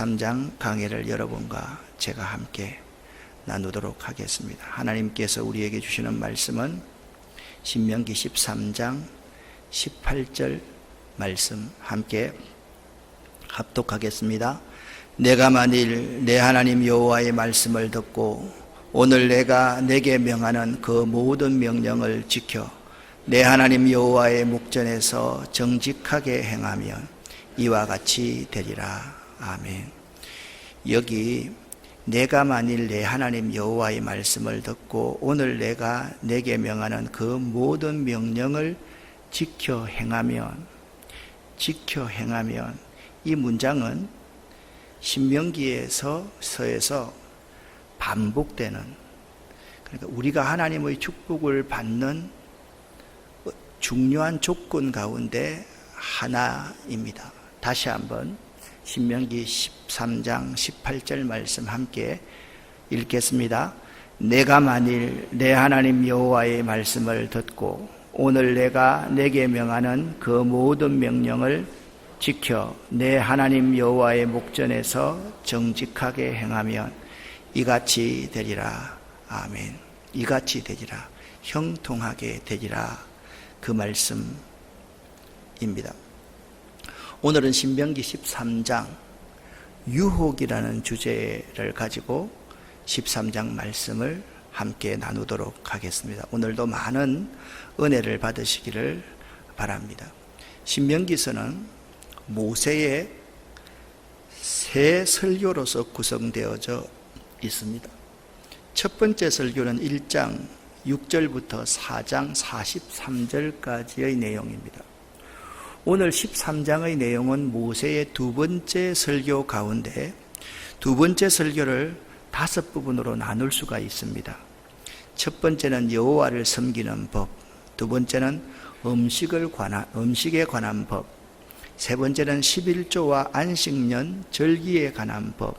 13장 강해를 여러분과 제가 함께 나누도록 하겠습니다. 하나님께서 우리에게 주시는 말씀은 신명기 13장 18절 말씀 함께 합독하겠습니다. 내가 만일 내 하나님 여호와의 말씀을 듣고 오늘 내가 내게 명하는 그 모든 명령을 지켜 내 하나님 여호와의 목전에서 정직하게 행하면 이와 같이 되리라. 아멘. 여기 내가 만일 내 하나님 여호와의 말씀을 듣고 오늘 내가 내게 명하는 그 모든 명령을 지켜 행하면 이 문장은 신명기에서 서에서 반복되는, 그러니까 우리가 하나님의 축복을 받는 중요한 조건 가운데 하나입니다. 다시 한번 신명기 13장 18절 말씀 함께 읽겠습니다. 내가 만일 내 하나님 여호와의 말씀을 듣고 오늘 내가 내게 명하는 그 모든 명령을 지켜 내 하나님 여호와의 목전에서 정직하게 행하면 이같이 되리라. 아멘. 이같이 되리라. 형통하게 되리라. 그 말씀입니다. 오늘은 신명기 13장 유혹이라는 주제를 가지고 13장 말씀을 함께 나누도록 하겠습니다. 오늘도 많은 은혜를 받으시기를 바랍니다. 신명기서는 모세의 세 설교로서 구성되어져 있습니다. 첫 번째 설교는 1장 6절부터 4장 43절까지의 내용입니다. 오늘 13장의 내용은 모세의 두 번째 설교 가운데 두 번째 설교를 5부분으로 나눌 수가 있습니다. 첫 번째는 여호와를 섬기는 법, 두 번째는 음식에 관한 법, 세 번째는 11조와 안식년, 절기에 관한 법,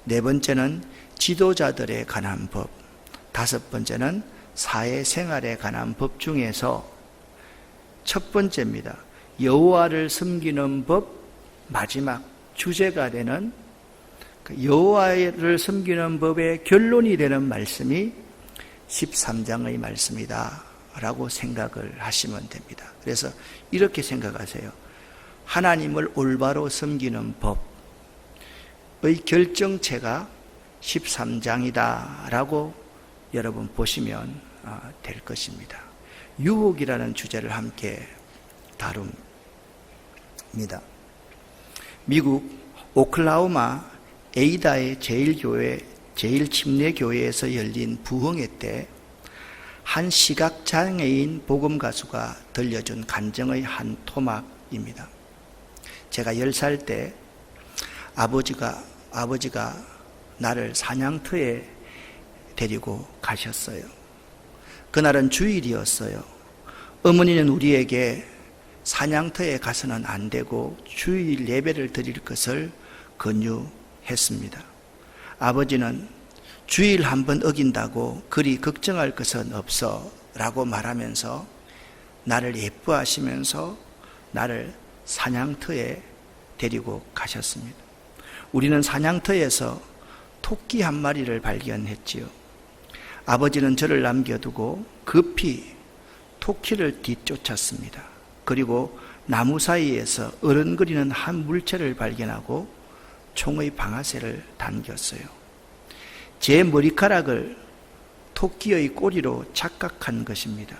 네 번째는 지도자들에 관한 법, 다섯 번째는 사회생활에 관한 법 중에서 첫 번째입니다. 여호와를 섬기는 법, 마지막 주제가 되는 여호와를 섬기는 법의 결론이 되는 말씀이 13장의 말씀이다 라고 생각을 하시면 됩니다. 그래서 이렇게 생각하세요. 하나님을 올바로 섬기는 법의 결정체가 13장이다 라고 여러분 보시면 될 것입니다. 유혹이라는 주제를 함께 다룹니다. 미국 오클라호마 에이다의 제일 침례 교회에서 열린 부흥회 때 한 시각장애인 복음 가수가 들려준 간증의 한 토막입니다. 제가 10살 때 아버지가 나를 사냥터에 데리고 가셨어요. 그날은 주일이었어요. 어머니는 우리에게 사냥터에 가서는 안 되고 주일 예배를 드릴 것을 권유했습니다. 아버지는 주일 한번 어긴다고 그리 걱정할 것은 없어 라고 말하면서 나를 예뻐하시면서 나를 사냥터에 데리고 가셨습니다. 우리는 사냥터에서 토끼 한 마리를 발견했지요. 아버지는 저를 남겨두고 급히 토끼를 뒤쫓았습니다. 그리고 나무 사이에서 어른거리는 한 물체를 발견하고 총의 방아쇠를 당겼어요. 제 머리카락을 토끼의 꼬리로 착각한 것입니다.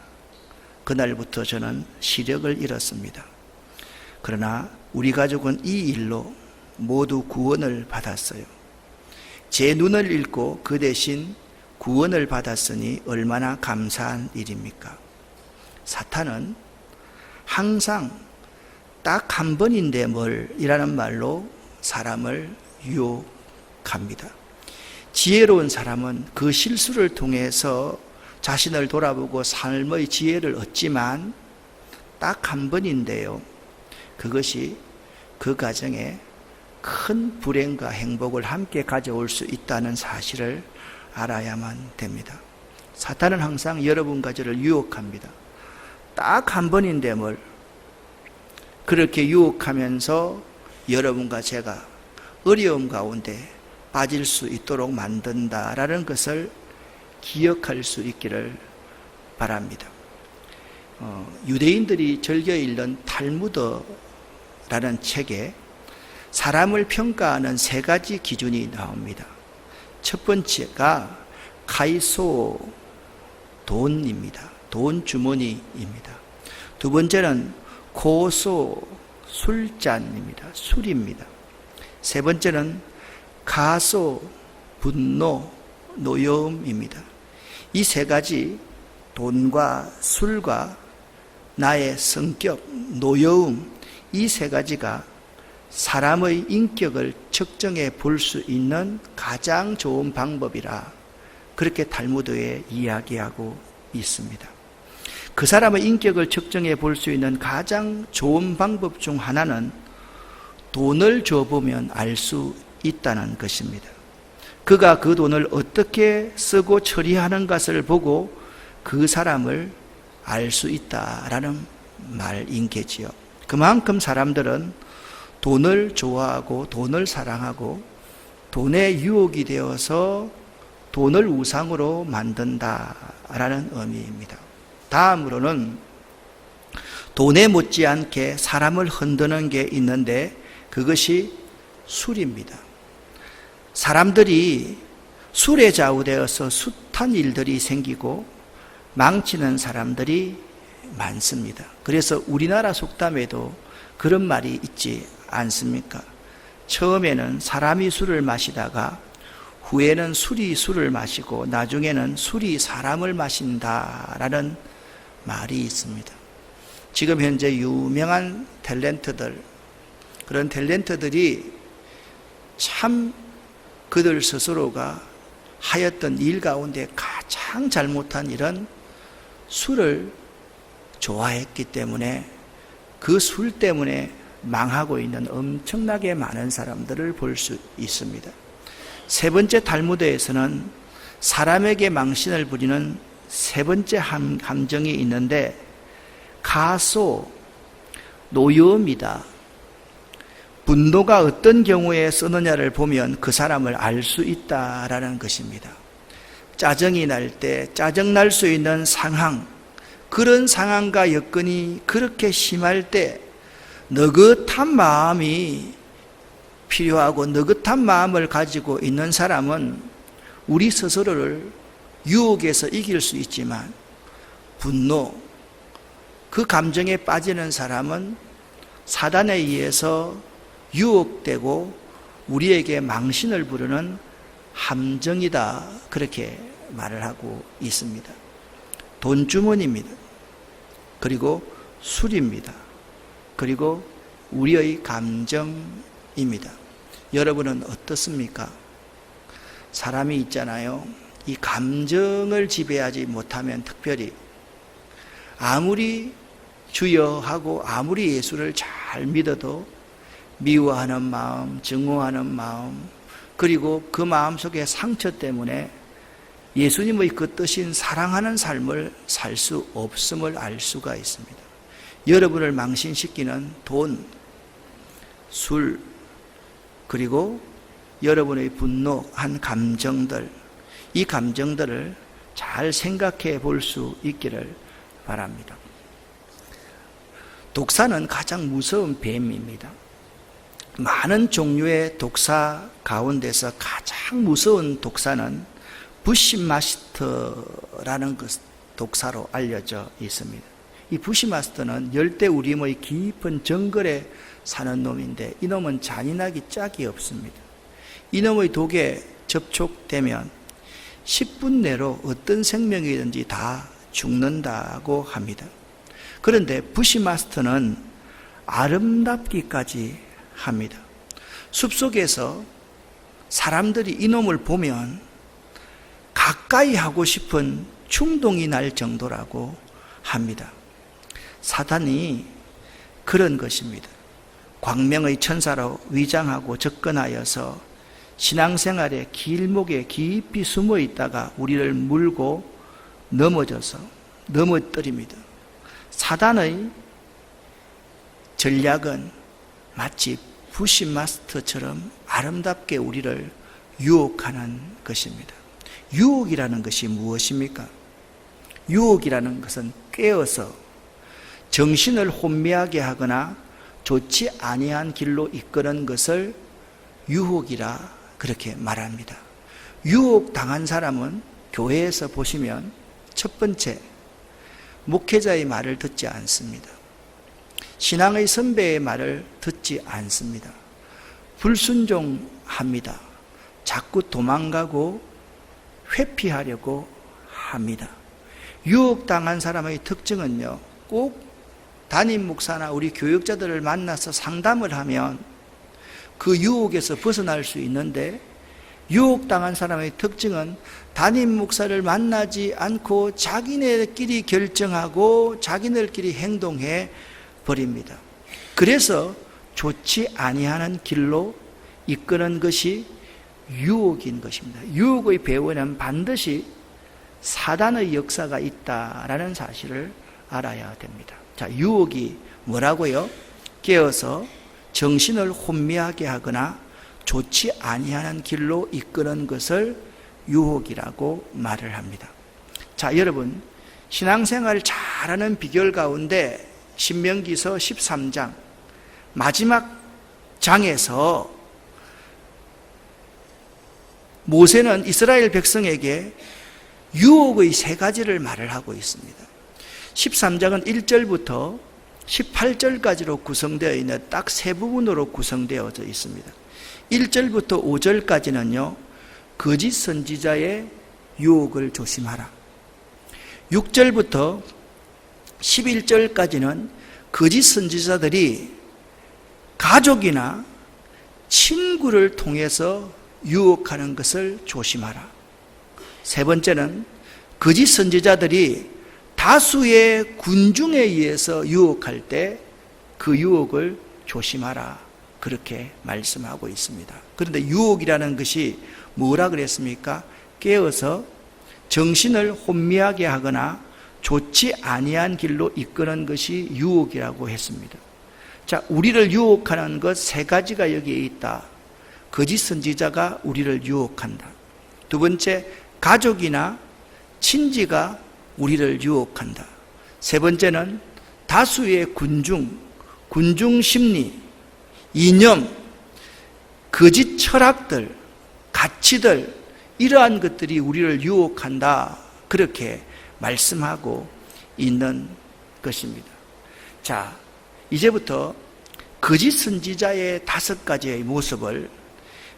그날부터 저는 시력을 잃었습니다. 그러나 우리 가족은 이 일로 모두 구원을 받았어요. 제 눈을 잃고 그 대신 구원을 받았으니 얼마나 감사한 일입니까? 사탄은 항상 딱 한 번인데 뭘 이라는 말로 사람을 유혹합니다. 지혜로운 사람은 그 실수를 통해서 자신을 돌아보고 삶의 지혜를 얻지만 딱 한 번인데요. 그것이 그 가정에 큰 불행과 행복을 함께 가져올 수 있다는 사실을 알아야만 됩니다. 사탄은 항상 여러분과 저를 유혹합니다. 딱 한 번인데 뭘 그렇게 유혹하면서 여러분과 제가 어려움 가운데 빠질 수 있도록 만든다라는 것을 기억할 수 있기를 바랍니다. 유대인들이 즐겨 읽는 탈무드라는 책에 사람을 평가하는 세 가지 기준이 나옵니다. 첫 번째가 카이소, 돈입니다. 돈 주머니입니다. 두 번째는 고소, 술잔입니다. 술입니다. 세 번째는 가소, 분노, 노여움입니다. 이 세 가지, 돈과 술과 나의 성격, 노여움, 이 세 가지가 사람의 인격을 측정해 볼 수 있는 가장 좋은 방법이라 그렇게 탈무드에 이야기하고 있습니다. 그 사람의 인격을 측정해 볼 수 있는 가장 좋은 방법 중 하나는 돈을 줘보면 알 수 있다는 것입니다. 그가 그 돈을 어떻게 쓰고 처리하는 것을 보고 그 사람을 알 수 있다라는 말인 게지요. 그만큼 사람들은 돈을 좋아하고 돈을 사랑하고 돈의 유혹이 되어서 돈을 우상으로 만든다라는 의미입니다. 다음으로는 돈에 못지않게 사람을 흔드는 게 있는데 그것이 술입니다. 사람들이 술에 좌우되어서 숱한 일들이 생기고 망치는 사람들이 많습니다. 그래서 우리나라 속담에도 그런 말이 있지 않습니까? 처음에는 사람이 술을 마시다가 후에는 술이 술을 마시고 나중에는 술이 사람을 마신다라는 말이 있습니다. 지금 현재 유명한 탤런트들, 그런 탤런트들이 참 그들 스스로가 하였던 일 가운데 가장 잘못한 일은 술을 좋아했기 때문에 그 술 때문에 망하고 있는 엄청나게 많은 사람들을 볼 수 있습니다. 세 번째 탈무드에서는 사람에게 망신을 부리는 세 번째 함정이 있는데 가소, 노여움이다. 분노가 어떤 경우에 쓰느냐를 보면 그 사람을 알 수 있다라는 것입니다. 짜증이 날 때 짜증 날 수 있는 상황, 그런 상황과 여건이 그렇게 심할 때 느긋한 마음이 필요하고 느긋한 마음을 가지고 있는 사람은 우리 스스로를 유혹에서 이길 수 있지만 분노, 그 감정에 빠지는 사람은 사단에 의해서 유혹되고 우리에게 망신을 부르는 함정이다, 그렇게 말을 하고 있습니다. 돈주머니입니다. 그리고 술입니다. 그리고 우리의 감정입니다. 여러분은 어떻습니까? 사람이 있잖아요. 이 감정을 지배하지 못하면 특별히 아무리 주여하고 아무리 예수를 잘 믿어도 미워하는 마음, 증오하는 마음, 그리고 그 마음 속에 상처 때문에 예수님의 그 뜻인 사랑하는 삶을 살 수 없음을 알 수가 있습니다. 여러분을 망신시키는 돈, 술, 그리고 여러분의 분노한 감정들, 이 감정들을 잘 생각해 볼 수 있기를 바랍니다. 독사는 가장 무서운 뱀입니다. 많은 종류의 독사 가운데서 가장 무서운 독사는 부시마스터라는 그 독사로 알려져 있습니다. 이 부시마스터는 열대우림의 깊은 정글에 사는 놈인데 이놈은 잔인하기 짝이 없습니다. 이놈의 독에 접촉되면 10분 내로 어떤 생명이든지 다 죽는다고 합니다. 그런데 부시마스터는 아름답기까지 합니다. 숲속에서 사람들이 이놈을 보면 가까이 하고 싶은 충동이 날 정도라고 합니다. 사단이 그런 것입니다. 광명의 천사로 위장하고 접근하여서 신앙생활의 길목에 깊이 숨어 있다가 우리를 물고 넘어뜨립니다. 사단의 전략은 마치 부시 마스터처럼 아름답게 우리를 유혹하는 것입니다. 유혹이라는 것이 무엇입니까? 유혹이라는 것은 깨어서 정신을 혼미하게 하거나 좋지 아니한 길로 이끄는 것을 유혹이라 그렇게 말합니다. 유혹당한 사람은 교회에서 보시면 첫 번째, 목회자의 말을 듣지 않습니다. 신앙의 선배의 말을 듣지 않습니다. 불순종합니다. 자꾸 도망가고 회피하려고 합니다. 유혹당한 사람의 특징은요, 꼭 담임 목사나 우리 교육자들을 만나서 상담을 하면 그 유혹에서 벗어날 수 있는데, 유혹당한 사람의 특징은 담임 목사를 만나지 않고 자기네끼리 결정하고 자기네들끼리 행동해 버립니다. 그래서 좋지 아니하는 길로 이끄는 것이 유혹인 것입니다. 유혹의 배후에는 반드시 사단의 역사가 있다라는 사실을 알아야 됩니다. 자, 유혹이 뭐라고요? 깨어서 정신을 혼미하게 하거나 좋지 아니하는 길로 이끄는 것을 유혹이라고 말을 합니다. 자, 여러분, 신앙생활을 잘하는 비결 가운데 신명기서 13장 마지막 장에서 모세는 이스라엘 백성에게 유혹의 세 가지를 말을 하고 있습니다. 13장은 1절부터 18절까지로 구성되어 있는 딱 세 부분으로 구성되어져 있습니다. 1절부터 5절까지는요, 거짓 선지자의 유혹을 조심하라. 6절부터 11절까지는 거짓 선지자들이 가족이나 친구를 통해서 유혹하는 것을 조심하라. 세 번째는 거짓 선지자들이 다수의 군중에 의해서 유혹할 때 그 유혹을 조심하라. 그렇게 말씀하고 있습니다. 그런데 유혹이라는 것이 뭐라 그랬습니까? 깨어서 정신을 혼미하게 하거나 좋지 아니한 길로 이끄는 것이 유혹이라고 했습니다. 자, 우리를 유혹하는 것 세 가지가 여기에 있다. 거짓 선지자가 우리를 유혹한다. 두 번째, 가족이나 친지가 우리를 유혹한다. 세 번째는 다수의 군중 심리, 이념, 거짓 철학들, 가치들, 이러한 것들이 우리를 유혹한다. 그렇게 말씀하고 있는 것입니다. 자, 이제부터 거짓 선지자의 5가지의 모습을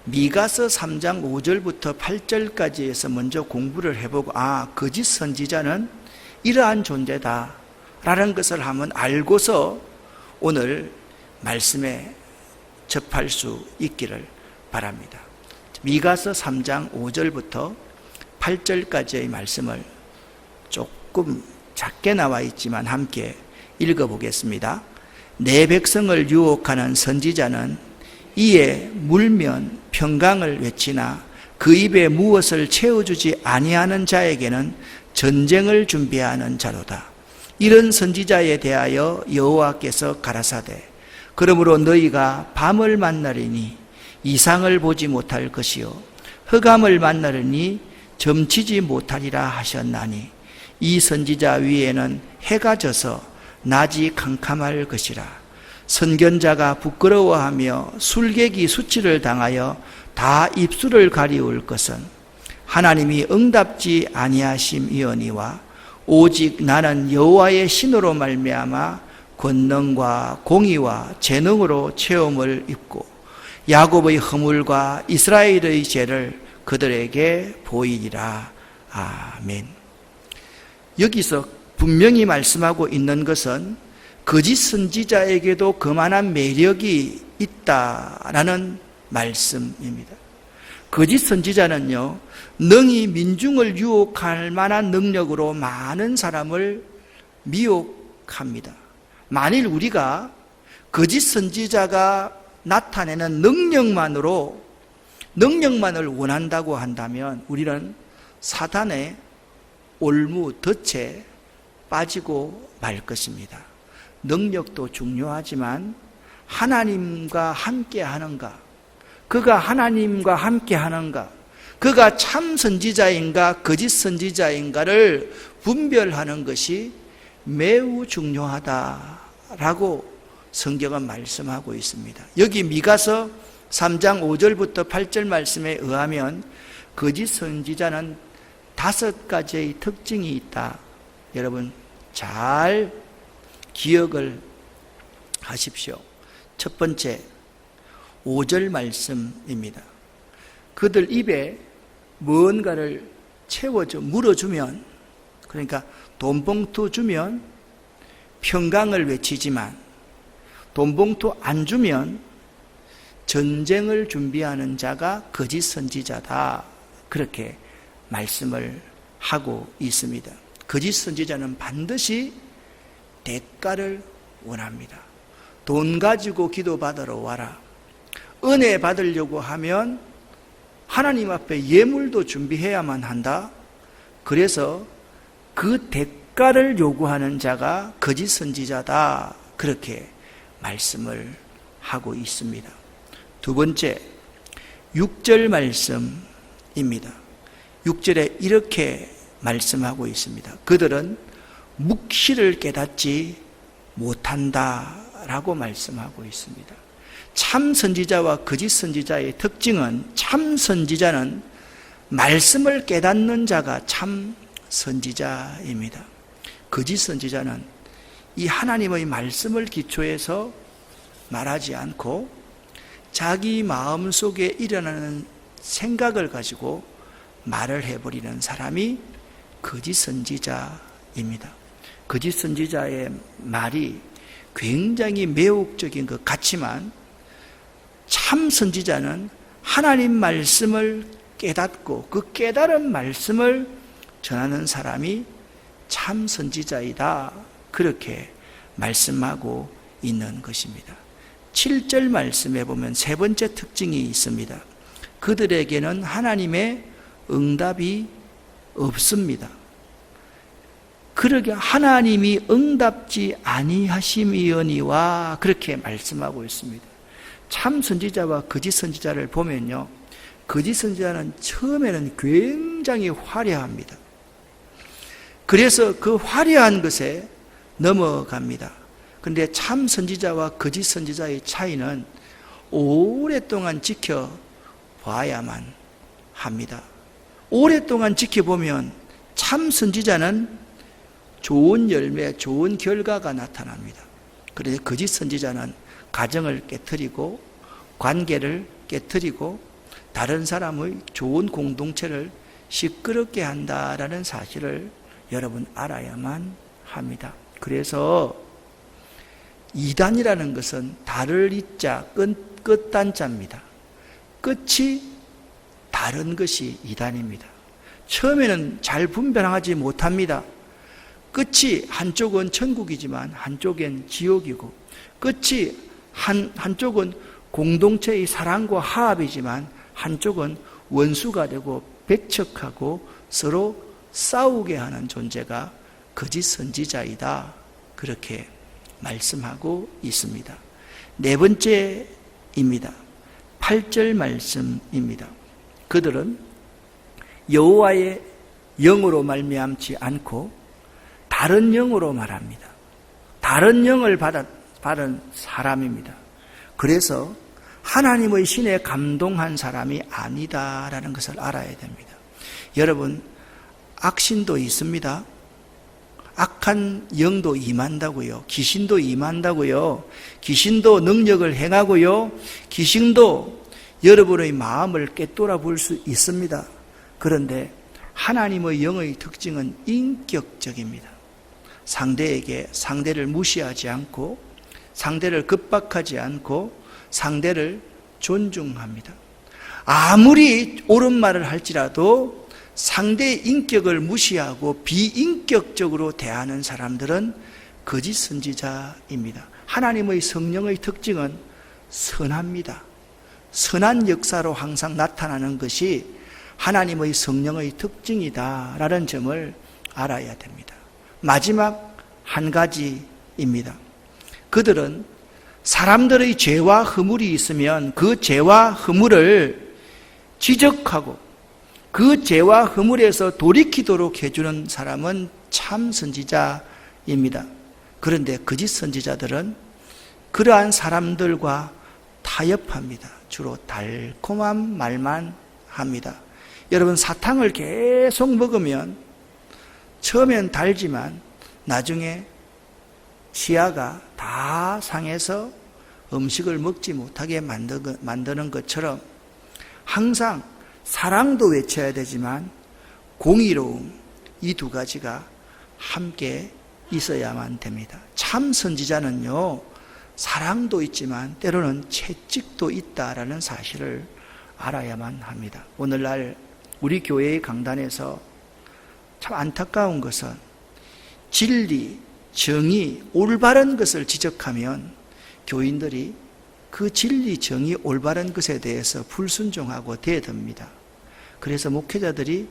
미가서 3장 5절부터 8절까지에서 먼저 공부를 해보고, 거짓 선지자는 이러한 존재다 라는 것을 한번 알고서 오늘 말씀에 접할 수 있기를 바랍니다. 미가서 3장 5절부터 8절까지의 말씀을 조금 작게 나와 있지만 함께 읽어보겠습니다. 내 백성을 유혹하는 선지자는 이에 물면 평강을 외치나 그 입에 무엇을 채워주지 아니하는 자에게는 전쟁을 준비하는 자로다. 이런 선지자에 대하여 여호와께서 가라사대 그러므로 너희가 밤을 만나리니 이상을 보지 못할 것이요 흑암을 만나리니 점치지 못하리라 하셨나니 이 선지자 위에는 해가 져서 낮이 캄캄할 것이라. 선견자가 부끄러워하며 술객이 수치를 당하여 다 입술을 가리울 것은 하나님이 응답지 아니하심이오니와 오직 나는 여호와의 신으로 말미암아 권능과 공의와 재능으로 체험을 입고 야곱의 허물과 이스라엘의 죄를 그들에게 보이리라. 아멘. 여기서 분명히 말씀하고 있는 것은 거짓 선지자에게도 그만한 매력이 있다라는 말씀입니다. 거짓 선지자는요, 능히 민중을 유혹할 만한 능력으로 많은 사람을 미혹합니다. 만일 우리가 거짓 선지자가 나타내는 능력만을 원한다고 한다면 우리는 사단의 올무, 덫에 빠지고 말 것입니다. 능력도 중요하지만 하나님과 함께 하는가? 그가 하나님과 함께 하는가? 그가 참 선지자인가 거짓 선지자인가를 분별하는 것이 매우 중요하다라고 성경은 말씀하고 있습니다. 여기 미가서 3장 5절부터 8절 말씀에 의하면 거짓 선지자는 5가지의 특징이 있다. 여러분 잘 기억을 하십시오. 첫 번째 5절 말씀입니다. 그들 입에 뭔가를 채워줘 물어주면, 그러니까 돈봉투 주면 평강을 외치지만 돈봉투 안 주면 전쟁을 준비하는 자가 거짓 선지자다, 그렇게 말씀을 하고 있습니다. 거짓 선지자는 반드시 대가를 원합니다. 돈 가지고 기도받으러 와라. 은혜 받으려고 하면 하나님 앞에 예물도 준비해야만 한다. 그래서 그 대가를 요구하는 자가 거짓 선지자다, 그렇게 말씀을 하고 있습니다. 두 번째 6절 말씀입니다. 6절에 이렇게 말씀하고 있습니다. 그들은 묵시를 깨닫지 못한다 라고 말씀하고 있습니다. 참 선지자와 거짓 선지자의 특징은, 참 선지자는 말씀을 깨닫는 자가 참 선지자입니다. 거짓 선지자는 이 하나님의 말씀을 기초해서 말하지 않고 자기 마음속에 일어나는 생각을 가지고 말을 해버리는 사람이 거짓 선지자입니다. 거짓 선지자의 말이 굉장히 매혹적인 것 같지만 참 선지자는 하나님 말씀을 깨닫고 그 깨달은 말씀을 전하는 사람이 참 선지자이다, 그렇게 말씀하고 있는 것입니다. 7절 말씀에 보면 세 번째 특징이 있습니다. 그들에게는 하나님의 응답이 없습니다. 그러게 하나님이 응답지 아니하심이거니와, 그렇게 말씀하고 있습니다. 참 선지자와 거짓 선지자를 보면요, 거짓 선지자는 처음에는 굉장히 화려합니다. 그래서 그 화려한 것에 넘어갑니다. 그런데 참 선지자와 거짓 선지자의 차이는 오랫동안 지켜봐야만 합니다. 오랫동안 지켜보면 참 선지자는 좋은 열매, 좋은 결과가 나타납니다. 그런데 거짓 선지자는 가정을 깨트리고 관계를 깨트리고 다른 사람의 좋은 공동체를 시끄럽게 한다라는 사실을 여러분 알아야만 합니다. 그래서 이단이라는 것은 다를 이자 끝단자입니다. 끝이 다른 것이 이단입니다. 처음에는 잘 분별하지 못합니다. 끝이 한쪽은 천국이지만 한쪽엔 지옥이고, 끝이 한쪽은 공동체의 사랑과 화합이지만 한쪽은 원수가 되고 배척하고 서로 싸우게 하는 존재가 거짓 선지자이다, 그렇게 말씀하고 있습니다. 네 번째입니다. 8절 말씀입니다. 그들은 여호와의 영으로 말미암지 않고 다른 영으로 말합니다. 다른 영을 받은 사람입니다. 그래서 하나님의 신에 감동한 사람이 아니다라는 것을 알아야 됩니다. 여러분, 악신도 있습니다. 악한 영도 임한다고요. 귀신도 임한다고요. 귀신도 능력을 행하고요. 귀신도 여러분의 마음을 꿰뚫어 볼 수 있습니다. 그런데 하나님의 영의 특징은 인격적입니다. 상대를 무시하지 않고, 상대를 급박하지 않고, 상대를 존중합니다. 아무리 옳은 말을 할지라도 상대의 인격을 무시하고 비인격적으로 대하는 사람들은 거짓 선지자입니다. 하나님의 성령의 특징은 선합니다. 선한 역사로 항상 나타나는 것이 하나님의 성령의 특징이다라는 점을 알아야 됩니다. 마지막 한 가지입니다. 그들은 사람들의 죄와 허물이 있으면 그 죄와 허물을 지적하고 그 죄와 허물에서 돌이키도록 해주는 사람은 참 선지자입니다. 그런데 거짓 선지자들은 그러한 사람들과 타협합니다. 주로 달콤한 말만 합니다. 여러분, 사탕을 계속 먹으면 처음엔 달지만 나중에 치아가 다 상해서 음식을 먹지 못하게 만드는 것처럼 항상 사랑도 외쳐야 되지만 공의로움, 이 두 가지가 함께 있어야만 됩니다. 참 선지자는요, 사랑도 있지만 때로는 채찍도 있다라는 사실을 알아야만 합니다. 오늘날 우리 교회의 강단에서 참 안타까운 것은 진리, 정의, 올바른 것을 지적하면 교인들이 그 진리, 정의, 올바른 것에 대해서 불순종하고 대듭니다. 그래서 목회자들이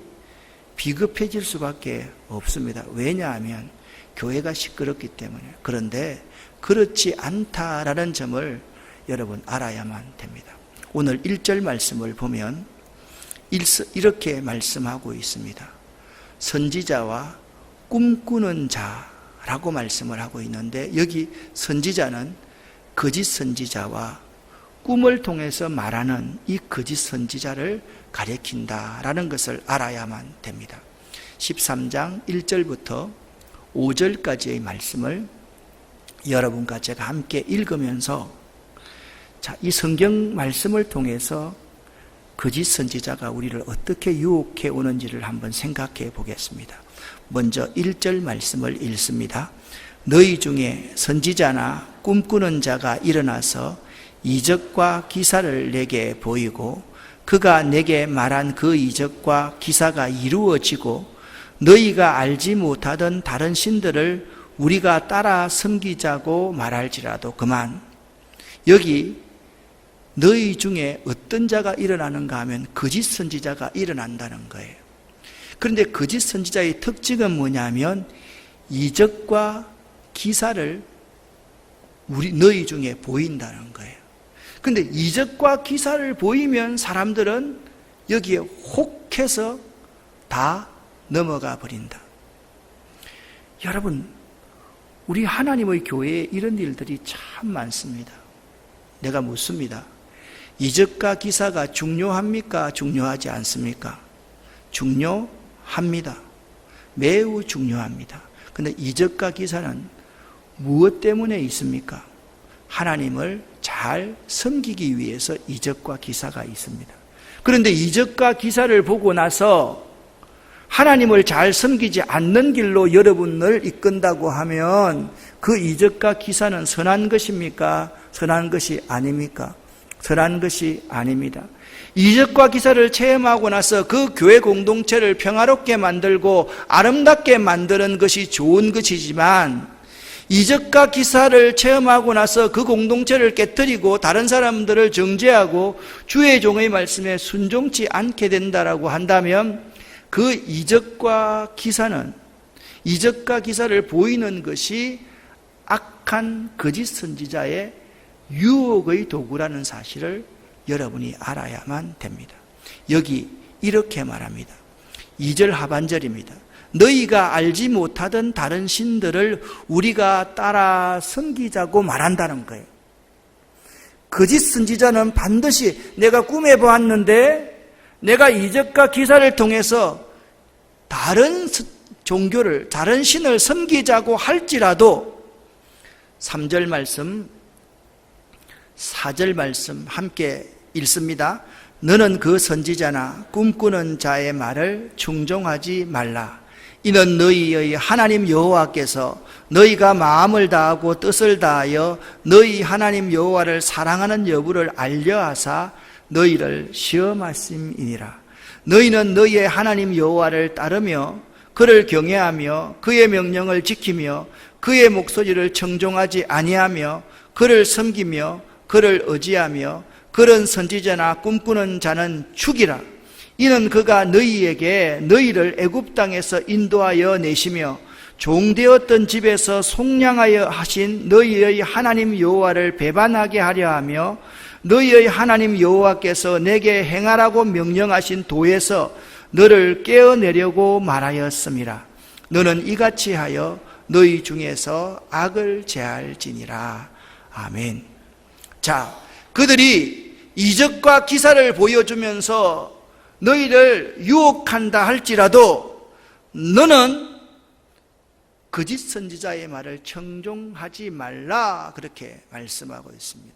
비겁해질 수밖에 없습니다. 왜냐하면 교회가 시끄럽기 때문에. 그런데 그렇지 않다라는 점을 여러분 알아야만 됩니다. 오늘 1절 말씀을 보면 이렇게 말씀하고 있습니다. 선지자와 꿈꾸는 자라고 말씀을 하고 있는데, 여기 선지자는 거짓 선지자와 꿈을 통해서 말하는 이 거짓 선지자를 가리킨다라는 것을 알아야만 됩니다. 13장 1절부터 5절까지의 말씀을 여러분과 제가 함께 읽으면서 이 성경 말씀을 통해서 거짓 선지자가 우리를 어떻게 유혹해 오는지를 한번 생각해 보겠습니다. 먼저 1절 말씀을 읽습니다. 너희 중에 선지자나 꿈꾸는 자가 일어나서 이적과 기사를 내게 보이고 그가 내게 말한 그 이적과 기사가 이루어지고 너희가 알지 못하던 다른 신들을 우리가 따라 섬기자고 말할지라도 그만. 여기 너희 중에 어떤 자가 일어나는가 하면 거짓 선지자가 일어난다는 거예요. 그런데 거짓 선지자의 특징은 뭐냐면 이적과 기사를 너희 중에 보인다는 거예요. 그런데 이적과 기사를 보이면 사람들은 여기에 혹해서 다 넘어가 버린다. 여러분, 우리 하나님의 교회에 이런 일들이 참 많습니다. 내가 묻습니다. 이적과 기사가 중요합니까? 중요하지 않습니까? 중요합니다. 매우 중요합니다. 그런데 이적과 기사는 무엇 때문에 있습니까? 하나님을 잘 섬기기 위해서 이적과 기사가 있습니다. 그런데 이적과 기사를 보고 나서 하나님을 잘 섬기지 않는 길로 여러분을 이끈다고 하면 그 이적과 기사는 선한 것입니까? 선한 것이 아닙니까? 선한 것이 아닙니다. 이적과 기사를 체험하고 나서 그 교회 공동체를 평화롭게 만들고 아름답게 만드는 것이 좋은 것이지만, 이적과 기사를 체험하고 나서 그 공동체를 깨뜨리고 다른 사람들을 정죄하고 주의 종의 말씀에 순종치 않게 된다라고 한다면 그 이적과 기사를 보이는 것이 악한 거짓 선지자의 유혹의 도구라는 사실을 여러분이 알아야만 됩니다. 여기 이렇게 말합니다. 2절 하반절입니다. 너희가 알지 못하던 다른 신들을 우리가 따라 섬기자고 말한다는 거예요. 거짓 선지자는 반드시 내가 꿈에 보았는데 내가 이적과 기사를 통해서 다른 종교를, 다른 신을 섬기자고 할지라도 3절 말씀, 4절 말씀 함께 읽습니다. 너는 그 선지자나 꿈꾸는 자의 말을 충종하지 말라. 이는 너희의 하나님 여호와께서 너희가 마음을 다하고 뜻을 다하여 너희 하나님 여호와를 사랑하는 여부를 알려하사 너희를 시험하심이니라. 너희는 너희의 하나님 여호와를 따르며 그를 경외하며 그의 명령을 지키며 그의 목소리를 청종하지 아니하며 그를 섬기며 그를 의지하며 그런 선지자나 꿈꾸는 자는 죽이라. 이는 그가 너희에게 너희를 애굽 땅에서 인도하여 내시며 종되었던 집에서 속량하여 하신 너희의 하나님 여호와를 배반하게 하려 하며 너희의 하나님 여호와께서 내게 행하라고 명령하신 도에서 너를 깨어내려고 말하였음이라. 너는 이같이 하여 너희 중에서 악을 제할지니라. 아멘. 자, 그들이 이적과 기사를 보여주면서 너희를 유혹한다 할지라도 너는 거짓 선지자의 말을 청종하지 말라, 그렇게 말씀하고 있습니다.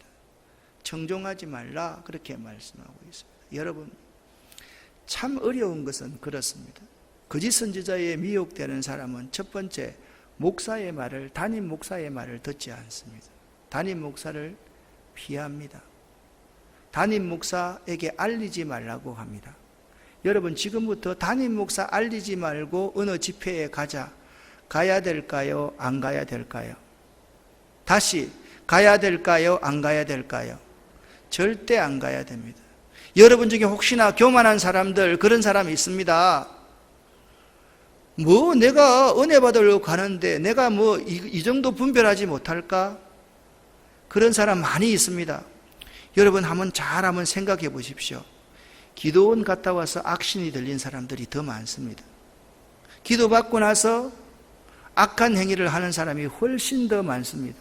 청종하지 말라, 그렇게 말씀하고 있습니다. 여러분, 참 어려운 것은 그렇습니다. 거짓 선지자에 미혹되는 사람은 첫 번째, 목사의 말을, 담임 목사의 말을 듣지 않습니다. 담임 목사를 피합니다. 담임 목사에게 알리지 말라고 합니다. 여러분, 지금부터 담임 목사 알리지 말고 어느 집회에 가야 될까요? 안 가야 될까요? 다시, 가야 될까요? 안 가야 될까요? 절대 안 가야 됩니다. 여러분 중에 혹시나 교만한 사람들, 그런 사람이 있습니다. 내가 은혜 받으려고 가는데 내가 이 정도 분별하지 못할까? 그런 사람 많이 있습니다. 여러분, 한번 생각해 보십시오. 기도원 갔다 와서 악신이 들린 사람들이 더 많습니다. 기도받고 나서 악한 행위를 하는 사람이 훨씬 더 많습니다.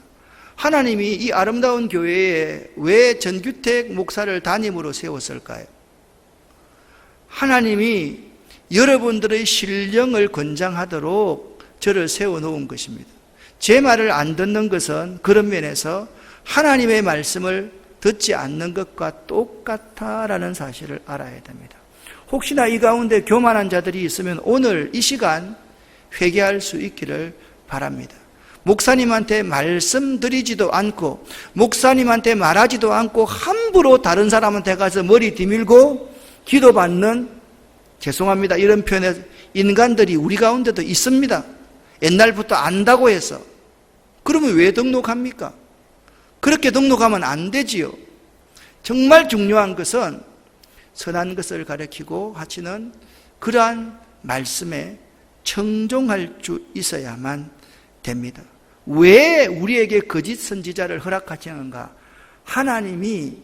하나님이 이 아름다운 교회에 왜 전규택 목사를 담임으로 세웠을까요? 하나님이 여러분들의 신령을 권장하도록 저를 세워놓은 것입니다. 제 말을 안 듣는 것은 그런 면에서 하나님의 말씀을 듣지 않는 것과 똑같다라는 사실을 알아야 됩니다. 혹시나 이 가운데 교만한 자들이 있으면 오늘 이 시간 회개할 수 있기를 바랍니다. 목사님한테 말씀드리지도 않고 목사님한테 말하지도 않고 함부로 다른 사람한테 가서 머리 디밀고 기도받는, 죄송합니다, 이런 표현에 인간들이 우리 가운데도 있습니다. 옛날부터 안다고 해서. 그러면 왜 등록합니까? 그렇게 등록하면 안 되지요. 정말 중요한 것은 선한 것을 가르치고 하시는 그러한 말씀에 청종할 수 있어야만 됩니다. 왜 우리에게 거짓 선지자를 허락하시는가? 하나님이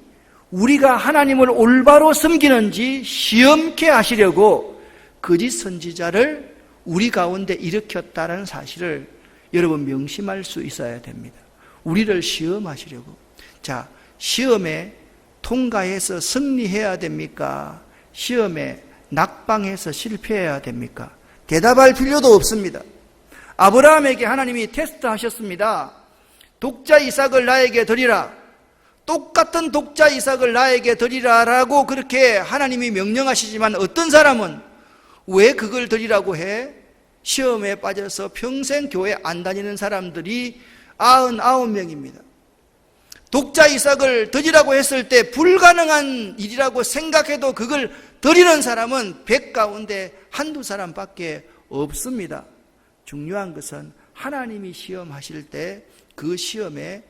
우리가 하나님을 올바로 섬기는지 시험케 하시려고 거짓 선지자를 우리 가운데 일으켰다는 사실을 여러분 명심할 수 있어야 됩니다. 우리를 시험하시려고. 자, 시험에 통과해서 승리해야 됩니까? 시험에 낙방해서 실패해야 됩니까? 대답할 필요도 없습니다. 아브라함에게 하나님이 테스트하셨습니다. 독자 이삭을 나에게 드리라. 똑같은 독자 이삭을 나에게 드리라라고 그렇게 하나님이 명령하시지만 어떤 사람은 왜 그걸 드리라고 해? 시험에 빠져서 평생 교회 안 다니는 사람들이 99명입니다. 독자 이삭을 드리라고 했을 때 불가능한 일이라고 생각해도 그걸 드리는 사람은 100 가운데 한두 사람밖에 없습니다. 중요한 것은 하나님이 시험하실 때 그 시험에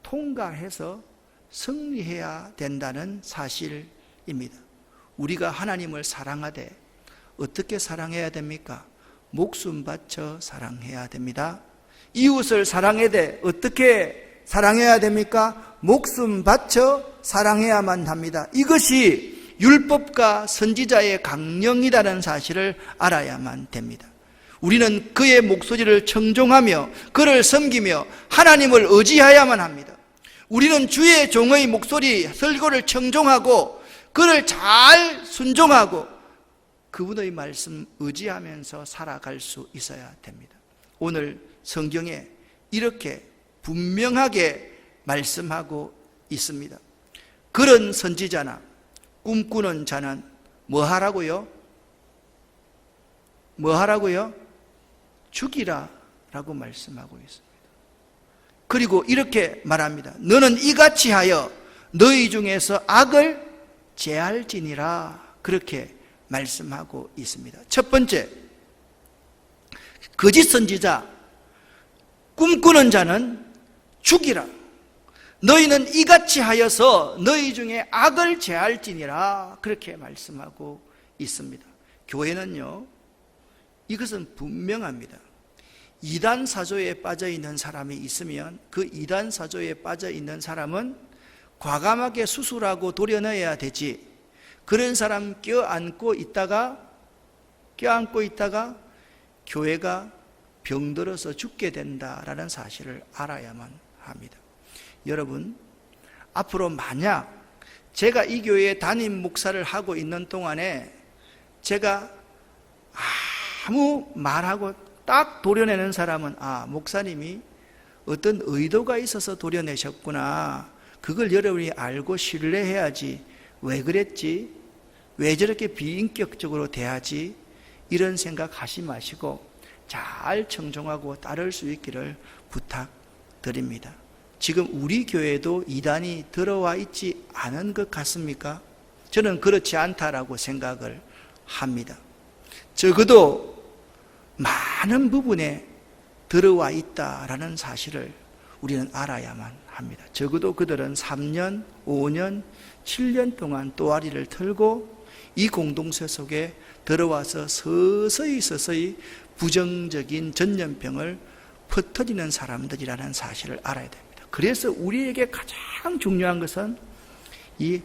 통과해서 승리해야 된다는 사실입니다. 우리가 하나님을 사랑하되 어떻게 사랑해야 됩니까? 목숨 바쳐 사랑해야 됩니다. 이웃을 사랑하되 어떻게 사랑해야 됩니까? 목숨 바쳐 사랑해야만 합니다. 이것이 율법과 선지자의 강령이라는 사실을 알아야만 됩니다. 우리는 그의 목소리를 청종하며 그를 섬기며 하나님을 의지해야만 합니다. 우리는 주의 종의 목소리, 설교를 청종하고 그를 잘 순종하고 그분의 말씀 의지하면서 살아갈 수 있어야 됩니다. 오늘 성경에 이렇게 분명하게 말씀하고 있습니다. 그런 선지자나 꿈꾸는 자는 뭐 하라고요? 뭐 하라고요? 죽이라 라고 말씀하고 있습니다. 그리고 이렇게 말합니다. 너는 이같이 하여 너희 중에서 악을 제할지니라, 그렇게 말씀하고 있습니다. 첫 번째, 거짓 선지자, 꿈꾸는 자는 죽이라. 너희는 이같이 하여서 너희 중에 악을 제할지니라, 그렇게 말씀하고 있습니다. 교회는요, 이것은 분명합니다. 이단 사조에 빠져 있는 사람이 있으면 그 이단 사조에 빠져 있는 사람은 과감하게 수술하고 도려내야 되지, 그런 사람 껴안고 있다가 교회가 병들어서 죽게 된다라는 사실을 알아야만 합니다. 여러분, 앞으로 만약 제가 이 교회에 담임 목사를 하고 있는 동안에 제가 아무 말하고 딱 도려내는 사람은 목사님이 어떤 의도가 있어서 도려내셨구나, 그걸 여러분이 알고 신뢰해야지, 왜 그랬지? 왜 저렇게 비인격적으로 대하지? 이런 생각 하지 마시고 잘 청종하고 따를 수 있기를 부탁드립니다. 지금 우리 교회도 이단이 들어와 있지 않은 것 같습니까? 저는 그렇지 않다라고 생각을 합니다. 적어도 많은 부분에 들어와 있다라는 사실을 우리는 알아야만 합니다. 적어도 그들은 3년, 5년, 7년 동안 또아리를 털고 이 공동체 속에 들어와서 서서히 부정적인 전염병을 퍼뜨리는 사람들이라는 사실을 알아야 됩니다. 그래서 우리에게 가장 중요한 것은 이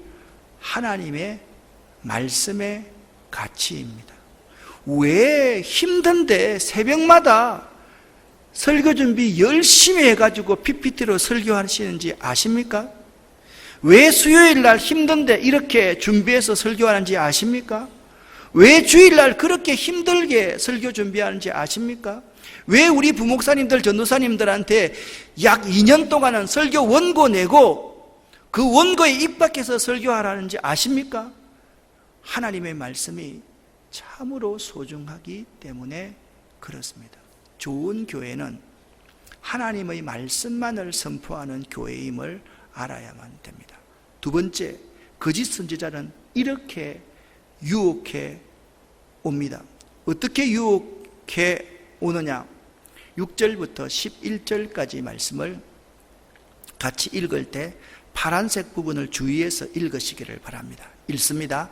하나님의 말씀의 가치입니다. 왜 힘든데 새벽마다 설교 준비 열심히 해가지고 PPT로 설교하시는지 아십니까? 왜 수요일 날 힘든데 이렇게 준비해서 설교하는지 아십니까? 왜 주일날 그렇게 힘들게 설교 준비하는지 아십니까? 왜 우리 부목사님들, 전도사님들한테 약 2년 동안은 설교 원고 내고 그 원고에 입각해서 설교하라는지 아십니까? 하나님의 말씀이 참으로 소중하기 때문에 그렇습니다. 좋은 교회는 하나님의 말씀만을 선포하는 교회임을 알아야만 됩니다. 두 번째, 거짓 선지자는 이렇게 유혹해 옵니다. 어떻게 유혹해 오느냐? 6절부터 11절까지 말씀을 같이 읽을 때 파란색 부분을 주의해서 읽으시기를 바랍니다. 읽습니다.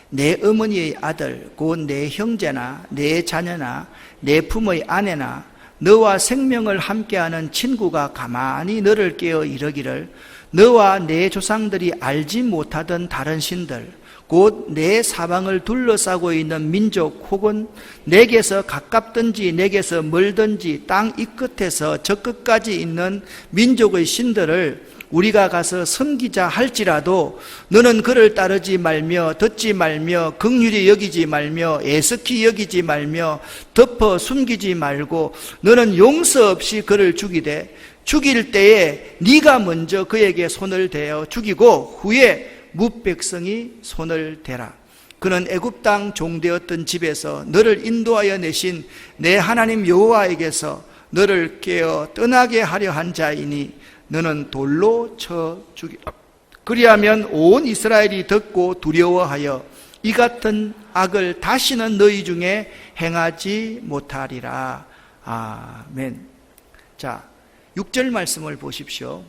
내 어머니의 아들 곧 내 형제나 내 자녀나 내 품의 아내나 너와 생명을 함께하는 친구가 가만히 너를 깨어 이르기를 너와 내 조상들이 알지 못하던 다른 신들 곧 내 사방을 둘러싸고 있는 민족 혹은 내게서 가깝든지 내게서 멀든지 땅 이 끝에서 저 끝까지 있는 민족의 신들을 우리가 가서 섬기자 할지라도 너는 그를 따르지 말며 듣지 말며 긍휼히 여기지 말며 애석히 여기지 말며 덮어 숨기지 말고 너는 용서 없이 그를 죽이되 죽일 때에 네가 먼저 그에게 손을 대어 죽이고 후에 뭇백성이 손을 대라. 그는 애굽 땅 종되었던 집에서 너를 인도하여 내신 내 하나님 여호와에게서 너를 깨어 떠나게 하려 한 자이니 너는 돌로 쳐 죽이라. 그리하면 온 이스라엘이 듣고 두려워하여 이 같은 악을 다시는 너희 중에 행하지 못하리라. 아멘. 자, 6절 말씀을 보십시오.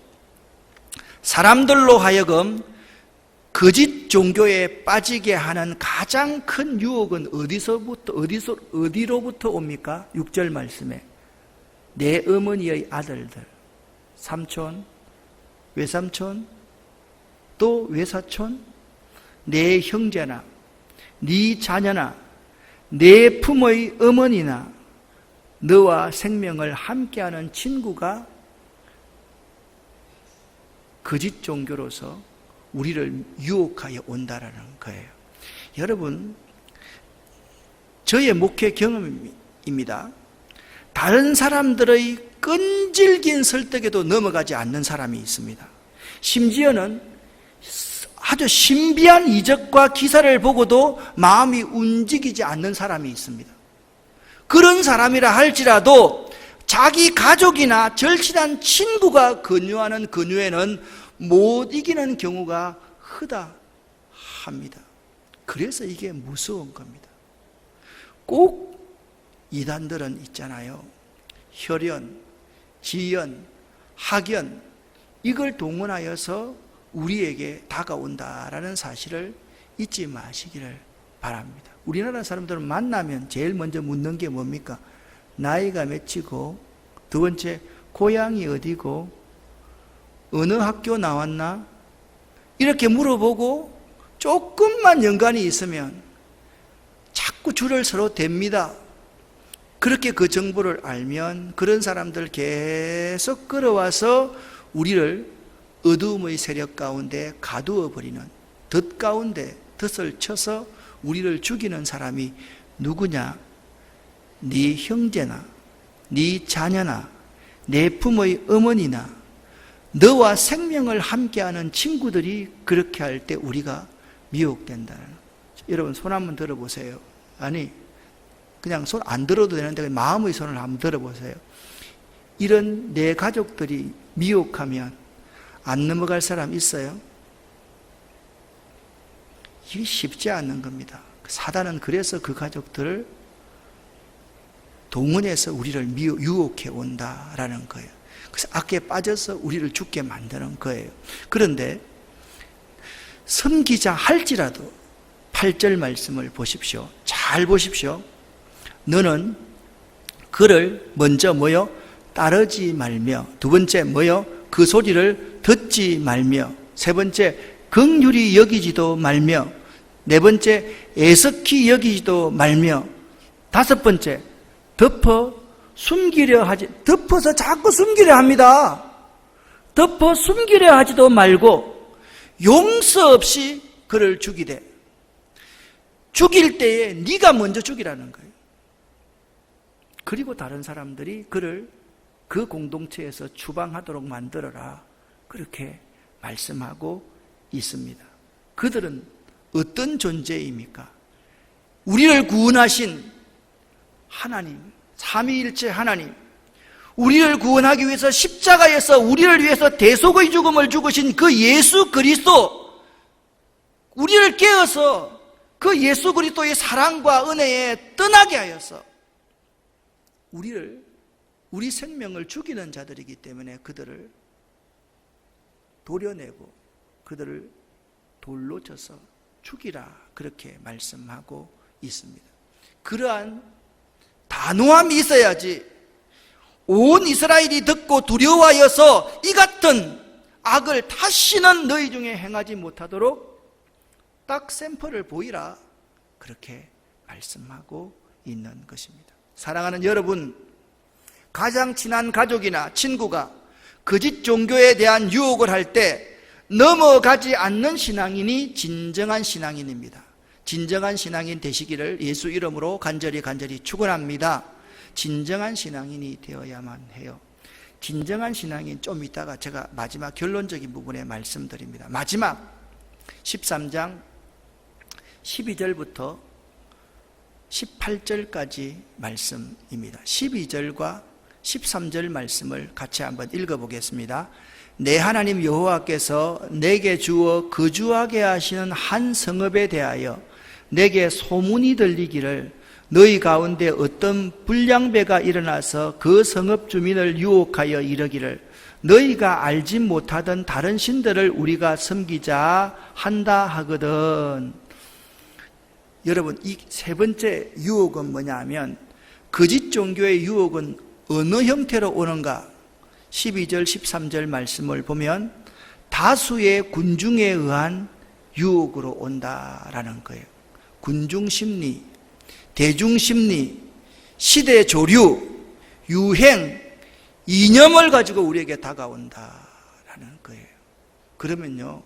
사람들로 하여금 거짓 종교에 빠지게 하는 가장 큰 유혹은 어디로부터 옵니까? 6절 말씀에 내 어머니의 아들들, 삼촌, 외삼촌, 또 외사촌, 내 형제나 네 자녀나 내 품의 어머니나 너와 생명을 함께하는 친구가 거짓 종교로서 우리를 유혹하여 온다라는 거예요. 여러분, 저의 목회 경험입니다. 다른 사람들의 끈질긴 설득에도 넘어가지 않는 사람이 있습니다. 심지어는 아주 신비한 이적과 기사를 보고도 마음이 움직이지 않는 사람이 있습니다. 그런 사람이라 할지라도 자기 가족이나 절친한 친구가 권유하는 권유에는 못 이기는 경우가 크다 합니다. 그래서 이게 무서운 겁니다. 꼭 이단들은 있잖아요. 혈연, 지연, 학연, 이걸 동원하여서 우리에게 다가온다라는 사실을 잊지 마시기를 바랍니다. 우리나라 사람들은 만나면 제일 먼저 묻는 게 뭡니까? 나이가 몇이고, 두 번째, 고향이 어디고, 어느 학교 나왔나? 이렇게 물어보고 조금만 연관이 있으면 자꾸 줄을 서로 댑니다. 그렇게 그 정보를 알면 그런 사람들 계속 끌어와서 우리를 어두움의 세력 가운데 가두어 버리는, 덫 가운데 덫을 쳐서 우리를 죽이는 사람이 누구냐? 네 형제나 네 자녀나 내 품의 어머니나 너와 생명을 함께하는 친구들이 그렇게 할 때 우리가 미혹된다는. 여러분 손 한번 들어보세요. 아니 그냥 손 안 들어도 되는데 마음의 손을 한번 들어보세요. 이런 내 가족들이 미혹하면 안 넘어갈 사람 있어요? 이게 쉽지 않는 겁니다. 사단은 그래서 그 가족들을 동원해서 우리를 유혹해 온다라는 거예요. 그래서 악에 빠져서 우리를 죽게 만드는 거예요. 그런데 섬기자 할지라도 8절 말씀을 보십시오. 잘 보십시오. 너는 그를 먼저 뭐요? 따르지 말며, 두 번째 뭐요? 그 소리를 듣지 말며, 세 번째 긍휼히 여기지도 말며, 네 번째 애석히 여기지도 말며, 다섯 번째 덮어서 자꾸 숨기려 합니다. 덮어 숨기려 하지도 말고 용서 없이 그를 죽이되, 죽일 때에 네가 먼저 죽이라는 거예요. 그리고 다른 사람들이 그를 그 공동체에서 추방하도록 만들어라, 그렇게 말씀하고 있습니다. 그들은 어떤 존재입니까? 우리를 구원하신 하나님, 삼위일체 하나님, 우리를 구원하기 위해서 십자가에서 우리를 위해서 대속의 죽음을 죽으신 그 예수 그리스도, 우리를 깨어서 그 예수 그리스도의 사랑과 은혜에 떠나게 하여서 우리 생명을 죽이는 자들이기 때문에 그들을 도려내고 그들을 돌로 쳐서 죽이라, 그렇게 말씀하고 있습니다. 그러한 단호함이 있어야지 온 이스라엘이 듣고 두려워하여서 이 같은 악을 다시는 너희 중에 행하지 못하도록 딱 샘플을 보이라, 그렇게 말씀하고 있는 것입니다. 사랑하는 여러분, 가장 친한 가족이나 친구가 거짓 종교에 대한 유혹을 할 때 넘어가지 않는 신앙인이 진정한 신앙인입니다. 진정한 신앙인 되시기를 예수 이름으로 간절히 축원합니다. 진정한 신앙인이 되어야만 해요. 진정한 신앙인, 좀 이따가 제가 마지막 결론적인 부분에 말씀드립니다. 마지막 13장 12절부터 18절까지 말씀입니다. 12절과 13절 말씀을 같이 한번 읽어보겠습니다. 내 하나님 여호와께서 내게 주어 거주하게 하시는 한 성읍에 대하여 내게 소문이 들리기를 너희 가운데 어떤 불량배가 일어나서 그 성읍 주민을 유혹하여 이르기를 너희가 알지 못하던 다른 신들을 우리가 섬기자 한다 하거든. 여러분, 이 세 번째 유혹은 뭐냐 하면, 거짓 종교의 유혹은 어느 형태로 오는가? 12절 13절 말씀을 보면 다수의 군중에 의한 유혹으로 온다라는 거예요. 군중심리, 대중심리, 시대 조류, 유행, 이념을 가지고 우리에게 다가온다라는 거예요. 그러면요,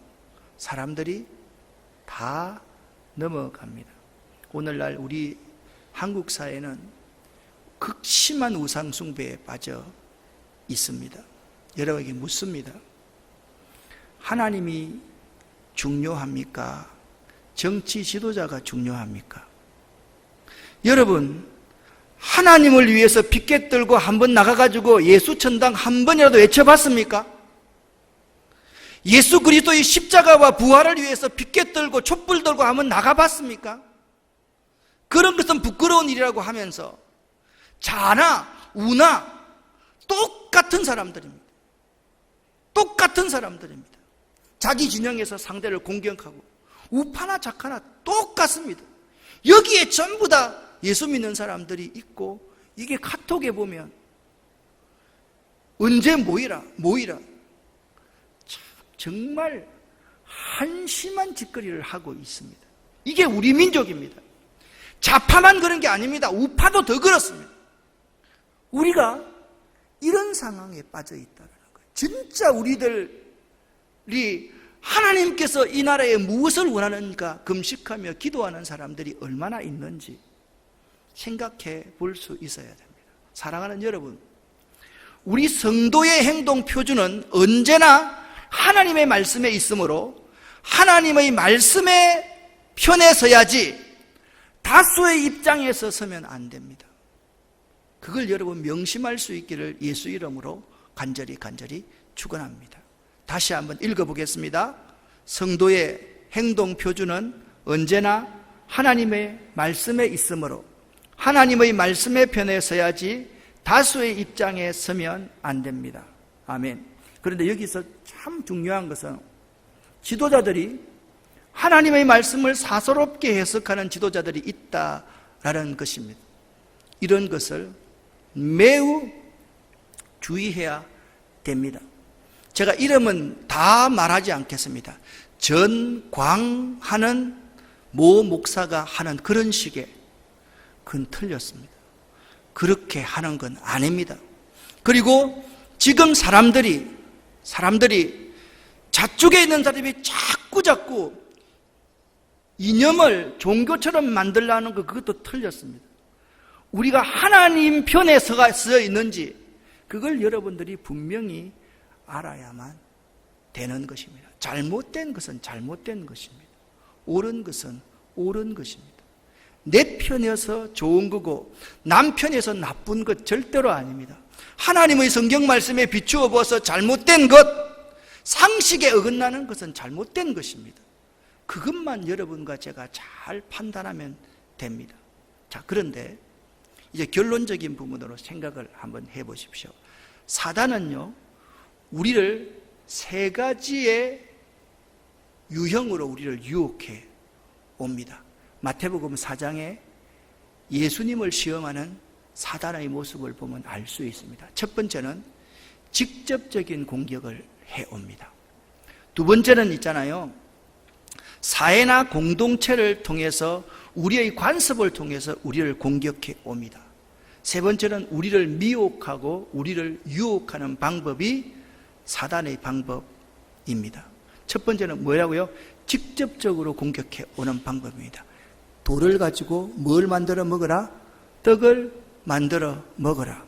사람들이 다 넘어갑니다. 오늘날 우리 한국 사회는 극심한 우상 숭배에 빠져 있습니다. 여러분에게 묻습니다. 하나님이 중요합니까? 정치 지도자가 중요합니까? 여러분, 하나님을 위해서 피켓 들고 한번 나가가지고 예수 천당 한 번이라도 외쳐봤습니까? 예수 그리스도의 십자가와 부활을 위해서 피켓 들고 촛불 들고 한번 나가봤습니까? 그런 것은 부끄러운 일이라고 하면서 자나 우나 똑같은 사람들입니다. 똑같은 사람들입니다. 자기 진영에서 상대를 공격하고 우파나 작하나 똑같습니다. 여기에 전부 다 예수 믿는 사람들이 있고 이게 카톡에 보면 언제 모이라 참 정말 한심한 짓거리를 하고 있습니다. 이게 우리 민족입니다. 좌파만 그런 게 아닙니다. 우파도 더 그렇습니다. 우리가 이런 상황에 빠져 있다는 거예요. 진짜 우리들이 하나님께서 이 나라에 무엇을 원하는가 금식하며 기도하는 사람들이 얼마나 있는지 생각해 볼 수 있어야 됩니다. 사랑하는 여러분, 우리 성도의 행동 표준은 언제나 하나님의 말씀에 있으므로 하나님의 말씀의 편에 서야지 다수의 입장에서 서면 안 됩니다. 그걸 여러분 명심할 수 있기를 예수 이름으로 간절히 축원합니다. 다시 한번 읽어보겠습니다. 성도의 행동 표준은 언제나 하나님의 말씀에 있으므로 하나님의 말씀의 편에 서야지 다수의 입장에 서면 안 됩니다. 아멘. 그런데 여기서 참 중요한 것은 지도자들이 하나님의 말씀을 사소롭게 해석하는 지도자들이 있다라는 것입니다. 이런 것을 매우 주의해야 됩니다. 제가 이름은 다 말하지 않겠습니다. 전광하는 모 목사가 하는 그런 식의 그건 틀렸습니다. 그렇게 하는 건 아닙니다. 그리고 지금 사람들이 좌쪽에 있는 사람이 자꾸 이념을 종교처럼 만들려는 거 그것도 틀렸습니다. 우리가 하나님 편에 서 있는지 그걸 여러분들이 분명히 알아야만 되는 것입니다. 잘못된 것은 잘못된 것입니다. 옳은 것은 옳은 것입니다. 내 편에서 좋은 거고 남 편에서 나쁜 것 절대로 아닙니다. 하나님의 성경 말씀에 비추어 보아서 잘못된 것, 상식에 어긋나는 것은 잘못된 것입니다. 그것만 여러분과 제가 잘 판단하면 됩니다. 자, 그런데 이제 결론적인 부분으로 생각을 한번 해보십시오. 사단은요, 우리를 세 가지의 유형으로 우리를 유혹해 옵니다. 마태복음 4장에 예수님을 시험하는 사단의 모습을 보면 알 수 있습니다. 첫 번째는 직접적인 공격을 해옵니다. 두 번째는 있잖아요, 사회나 공동체를 통해서 우리의 관습을 통해서 우리를 공격해 옵니다. 세 번째는 우리를 미혹하고 우리를 유혹하는 방법이 사단의 방법입니다. 첫 번째는 뭐라고요? 직접적으로 공격해 오는 방법입니다. 돌을 가지고 뭘 만들어 먹어라? 떡을 만들어 먹어라.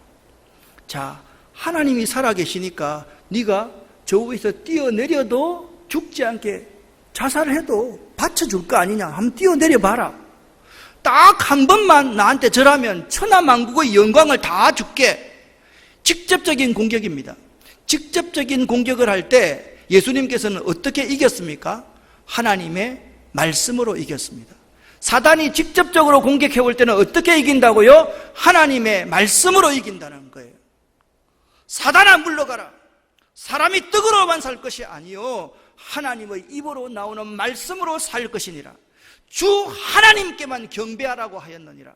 자, 하나님이 살아계시니까 네가 저 위에서 뛰어내려도 죽지 않게 자살을 해도 받쳐줄 거 아니냐? 한번 뛰어내려 봐라. 딱 한 번만 나한테 절하면 천하만국의 영광을 다 줄게. 직접적인 공격입니다. 직접적인 공격을 할 때 예수님께서는 어떻게 이겼습니까? 하나님의 말씀으로 이겼습니다. 사단이 직접적으로 공격해 올 때는 어떻게 이긴다고요? 하나님의 말씀으로 이긴다는 거예요. 사단아 물러가라. 사람이 떡으로만 살 것이 아니요 하나님의 입으로 나오는 말씀으로 살 것이니라. 주 하나님께만 경배하라고 하였느니라.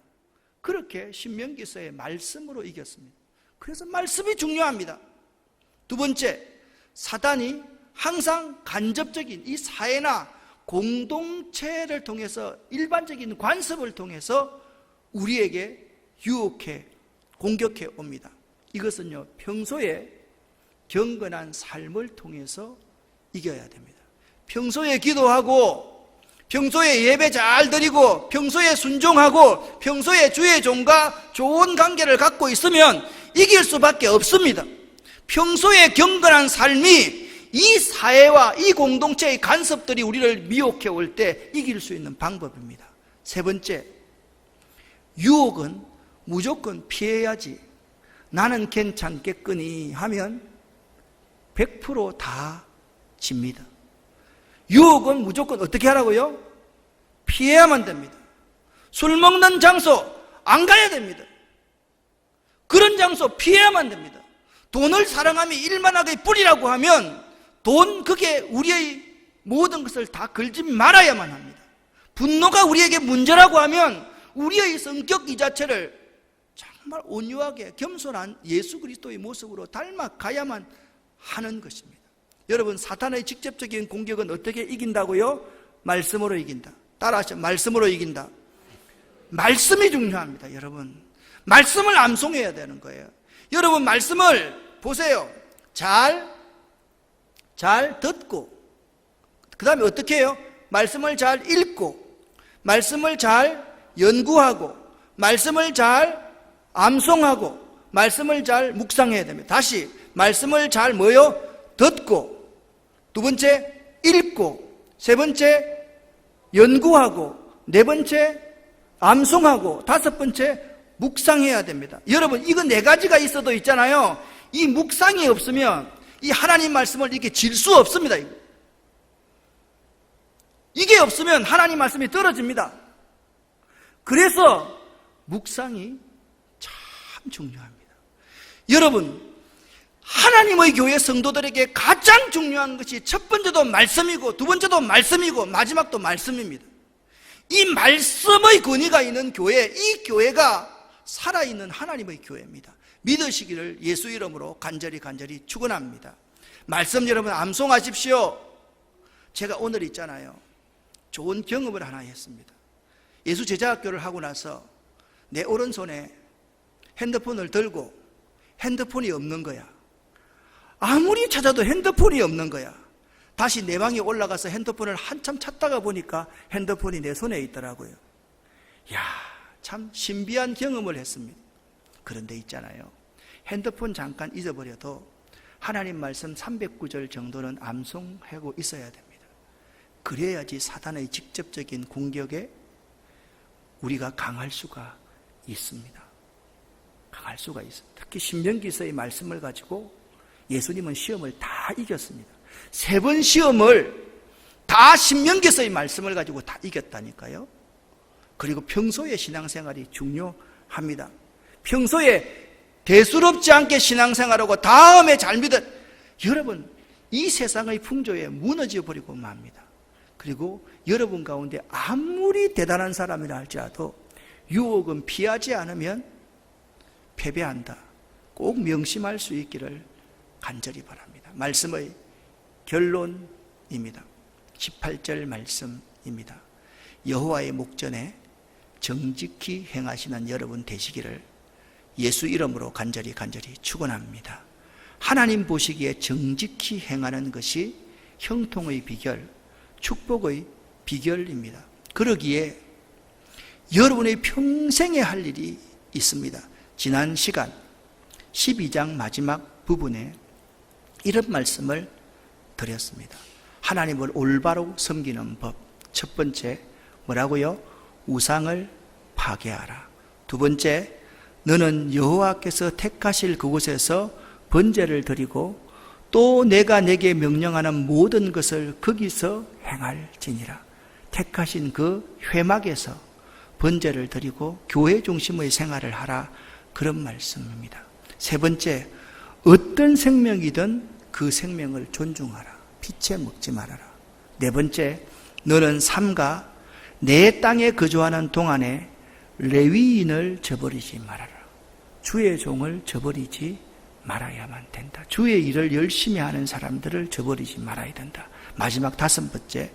그렇게 신명기서의 말씀으로 이겼습니다. 그래서 말씀이 중요합니다. 두 번째, 사단이 항상 간접적인 이 사회나 공동체를 통해서 일반적인 관습을 통해서 우리에게 유혹해 공격해 옵니다. 이것은요, 평소에 경건한 삶을 통해서 이겨야 됩니다. 평소에 기도하고 평소에 예배 잘 드리고 평소에 순종하고 평소에 주의 종과 좋은 관계를 갖고 있으면 이길 수밖에 없습니다. 평소에 경건한 삶이 이 사회와 이 공동체의 간섭들이 우리를 미혹해 올 때 이길 수 있는 방법입니다. 세 번째, 유혹은 무조건 피해야지. 나는 괜찮겠거니 하면 100% 다 집니다. 유혹은 무조건 어떻게 하라고요? 피해야만 됩니다. 술 먹는 장소 안 가야 됩니다. 그런 장소 피해야만 됩니다. 돈을 사랑하며 일만하게 뿌리라고 하면 돈, 그게 우리의 모든 것을 다 걸지 말아야만 합니다. 분노가 우리에게 문제라고 하면 우리의 성격 이 자체를 정말 온유하게 겸손한 예수 그리스도의 모습으로 닮아가야만 하는 것입니다. 여러분, 사탄의 직접적인 공격은 어떻게 이긴다고요? 말씀으로 이긴다. 따라하시죠. 말씀으로 이긴다. 말씀이 중요합니다. 여러분, 말씀을 암송해야 되는 거예요. 여러분, 말씀을 보세요. 잘 듣고, 그 다음에 어떻게 해요? 말씀을 잘 읽고, 말씀을 잘 연구하고, 말씀을 잘 암송하고, 말씀을 잘 묵상해야 됩니다. 다시 말씀을 잘 뭐요? 듣고, 두 번째 읽고, 세 번째 연구하고, 네 번째 암송하고, 다섯 번째 묵상해야 됩니다. 여러분, 이거 네 가지가 있어도 있잖아요. 이 묵상이 없으면 이 하나님 말씀을 이렇게 질 수 없습니다. 이게 없으면 하나님 말씀이 떨어집니다. 그래서 묵상이 참 중요합니다. 여러분, 하나님의 교회 성도들에게 가장 중요한 것이 첫 번째도 말씀이고, 두 번째도 말씀이고, 마지막도 말씀입니다. 이 말씀의 권위가 있는 교회, 이 교회가 살아있는 하나님의 교회입니다. 믿으시기를 예수 이름으로 간절히 축원합니다. 말씀 여러분 암송하십시오. 제가 오늘 있잖아요, 좋은 경험을 하나 했습니다. 예수 제자학교를 하고 나서 내 오른손에 핸드폰을 들고 핸드폰이 없는 거야. 아무리 찾아도 핸드폰이 없는 거야. 다시 내 방에 올라가서 핸드폰을 한참 찾다가 보니까 핸드폰이 내 손에 있더라고요. 이야, 참 신비한 경험을 했습니다. 그런데 있잖아요, 핸드폰 잠깐 잊어버려도 하나님 말씀 309절 정도는 암송하고 있어야 됩니다. 그래야지 사탄의 직접적인 공격에 우리가 강할 수가 있습니다. 강할 수가 있습니다. 특히 신명기서의 말씀을 가지고 예수님은 시험을 다 이겼습니다. 3번 시험을 다 신명기서의 말씀을 가지고 다 이겼다니까요. 그리고 평소에 신앙생활이 중요합니다. 평소에 대수롭지 않게 신앙생활하고 다음에 잘 믿은, 여러분, 이 세상의 풍조에 무너져 버리고 맙니다. 그리고 여러분 가운데 아무리 대단한 사람이라 할지라도 유혹은 피하지 않으면 패배한다. 꼭 명심할 수 있기를 간절히 바랍니다. 말씀의 결론입니다. 18절 말씀입니다. 여호와의 목전에 정직히 행하시는 여러분 되시기를 예수 이름으로 간절히 축원합니다. 하나님 보시기에 정직히 행하는 것이 형통의 비결, 축복의 비결입니다. 그러기에 여러분의 평생에 할 일이 있습니다. 지난 시간 12장 마지막 부분에 이런 말씀을 드렸습니다. 하나님을 올바로 섬기는 법. 첫 번째 뭐라고요? 우상을 파괴하라. 두 번째, 너는 여호와께서 택하실 그곳에서 번제를 드리고 또 내가 내게 명령하는 모든 것을 거기서 행할지니라. 택하신 그 회막에서 번제를 드리고 교회 중심의 생활을 하라. 그런 말씀입니다. 세 번째, 어떤 생명이든 그 생명을 존중하라. 피채 먹지 말아라. 네 번째, 너는 삼가 내 땅에 거주하는 동안에 레위인을 저버리지 말아라. 주의 종을 저버리지 말아야만 된다. 주의 일을 열심히 하는 사람들을 저버리지 말아야 된다. 마지막 다섯 번째,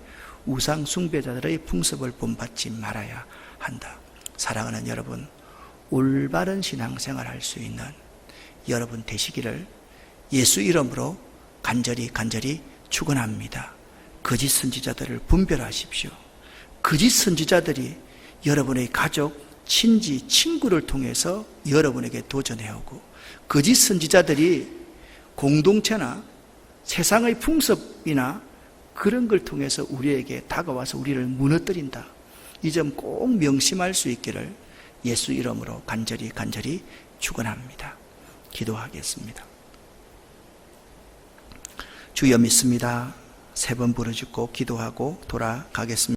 우상 숭배자들의 풍습을 본받지 말아야 한다. 사랑하는 여러분, 올바른 신앙생활 할 수 있는 여러분 되시기를 예수 이름으로 간절히 축원합니다. 거짓 선지자들을 분별하십시오. 거짓 선지자들이 여러분의 가족, 친지, 친구를 통해서 여러분에게 도전해오고, 거짓 선지자들이 공동체나 세상의 풍습이나 그런 걸 통해서 우리에게 다가와서 우리를 무너뜨린다. 이 점 꼭 명심할 수 있기를 예수 이름으로 간절히 축원합니다. 기도하겠습니다. 주여 믿습니다. 3번 부르짖고 기도하고 돌아가겠습니다.